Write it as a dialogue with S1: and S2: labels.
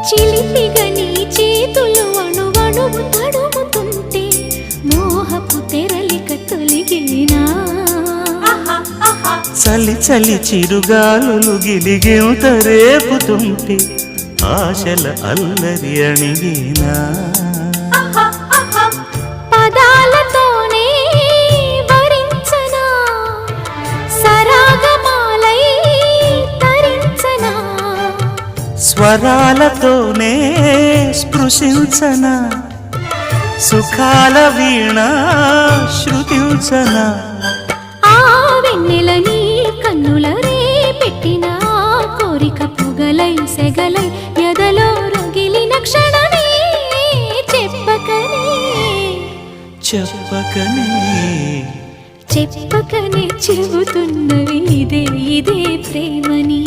S1: చిలిపిగా నీ చేతులు అణువణువు తడుముతుంటే మోహపు తెరలిక తొలిగేనా
S2: చలి చలి చిరుగాలులు గిలిగెంత రేపుతుంటే ఆశల అల్లరి అణిగేనా
S1: పదాలతోనే వరించనా సరాగమాలై తరించనా
S2: స్వరాలతోనే స్పృశించనా సుఖాల వీణ శృతించనా
S1: ఆ వెన్నెల నీ కన్నుల రే పెట్టిన కోరిక పొగలై సెగలై ఎదలో రగిలిన క్షణమే చెప్పకనే
S2: చెప్పకనే
S1: చెప్పకనే చెబుతున్నవి ఇదే ఇదే ప్రేమని